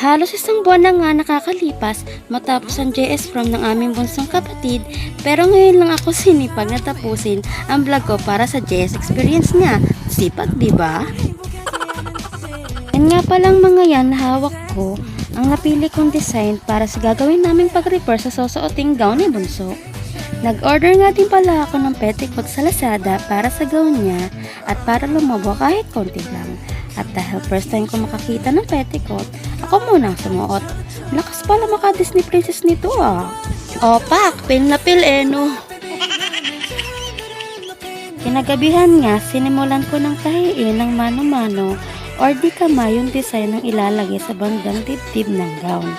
Halos isang buwan na nga nakakalipas matapos ang JS prom ng aming bunsong kapatid, pero ngayon lang ako sinipag na tapusin ang vlog ko para sa JS experience niya. Sipag, diba? Yan nga palang mga yan na hawak ko ang napili kong design para sa gagawin naming pag-repair sa susuoting gown ni bunso. Nag-order nga din pala ako ng petticoat sa Lazada para sa gown niya at para lumobo kahit konti lang. At dahil first time ko makakita ng petticoat, ako muna ang sumuot. Lakas pala maka-Disney princess nito ah. O pak, pil na pil no. Kinagabihan nga, sinimulan ko ng tahiin ng mano-mano or di kamay yung design ng ilalagay sa bandang dibdib ng gown.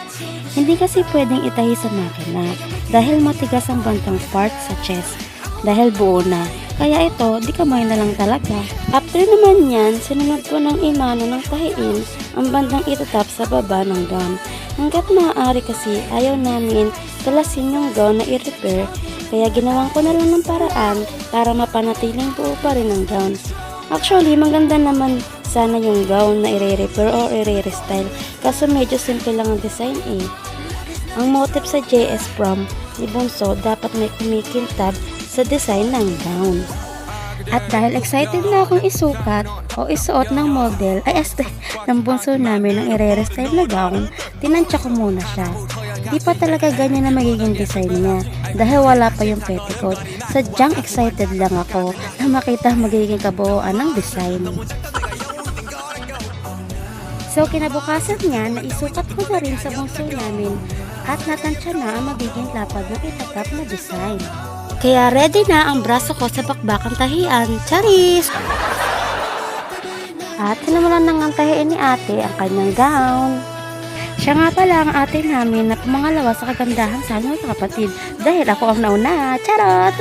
Hindi kasi pwedeng itahi sa makina dahil matigas ang bandang part sa chest dahil buo na. Kaya ito, di kamay na lang talaga. After naman yan, sinunod ko ng imano ng tahiin ang bandang itatap sa baba ng gown. Hanggat maaari kasi ayaw namin talasin yung gown na i-repair, kaya ginawan ko na lang ng paraan para mapanatiling buo pa rin ang gown. Actually, maganda naman sana yung gown na i-repair o i-restyle, kaso medyo simple lang ang design eh. Ang motif sa JS prom ni Bunso dapat may kumikintab sa design ng gown. At dahil excited na akong isukat o isuot ng model ng bunso namin ng i-restyle na gown, tinansya ko muna siya. Di pa talaga ganyan na magiging design niya dahil wala pa yung petticoat. Sadyang excited lang ako na makita magiging kabuuan ng design. So kinabukasan niya, naisukat ko na rin sa bunso namin at natansya na ang magiging lapad ng itatap na design. Kaya ready na ang braso ko sa bakbakang tahian. Charis! At sinamulan nang ang tahiin ni ate ang kanyang gown. Siya nga pala ang ate namin na pumangalawa sa kagandahan sa aming kapatid dahil ako ang nauna. Charot!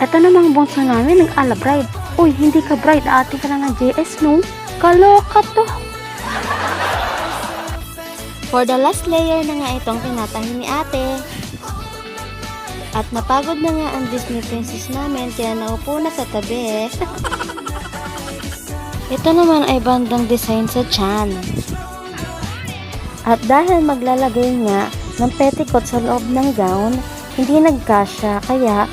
Ito namang bunso namin nag-ala bride. Uy, hindi ka bride, ate ka na ng JS no? Kaloka to! For the last layer na nga itong tinatahi ni ate. At napagod na nga ang Disney princess namin kaya naupo na sa tabi. Ito naman ay bandang design sa tiyan. At dahil maglalagay nga ng petticoat sa loob ng gown, hindi nagkasya kaya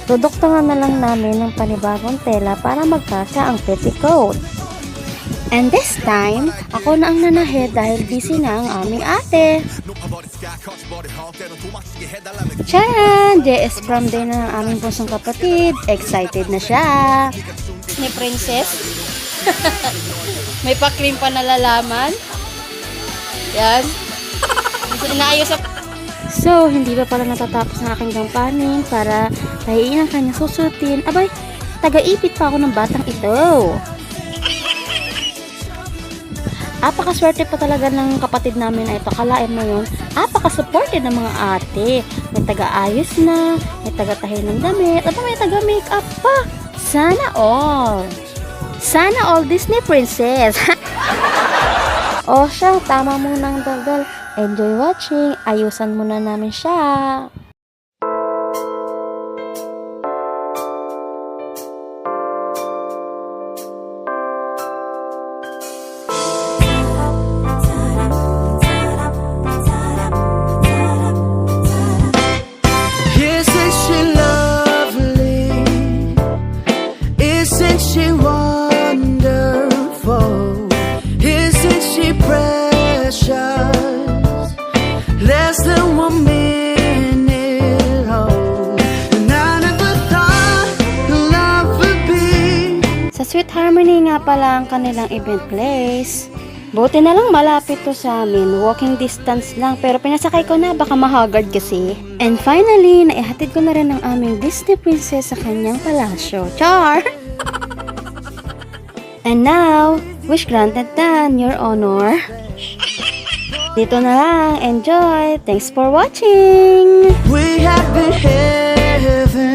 duduktungan na lang namin ng panibagong tela para magkasya ang petticoat. And this time, ako na ang nanahe dahil busy na ang aming ate. Charan! JS prom day na ng aming bunsong kapatid. Excited na siya. Ni princess. May pa-cream pa nalalaman. Yan. Inaayos sa... So, hindi ba pala natatapos ang aking gampanin para tahiin ang kanyang susutin? Abay, taga-ipit pa ako ng batang ito. Apakaswerte pa talaga ng kapatid namin na ito. Kalain mo yun, apakasupported ng mga ate. May taga-ayos na, may taga-tahi ng damit, at may taga-makeup pa. Sana all. Sana all Disney princess. O siya, tama muna ang daldal. Enjoy watching. Ayusan muna namin siya. Sweet Harmony nga pala ang kanilang event place. Buti na lang malapit to sa amin. Walking distance lang. Pero pinasakay ko na, baka mahagard kasi. And finally, naihatid ko na rin ang aming Disney princess sa kanyang palasyo. Char! And now, wish granted done, Your Honor. Dito na lang. Enjoy! Thanks for watching! We have been heaven.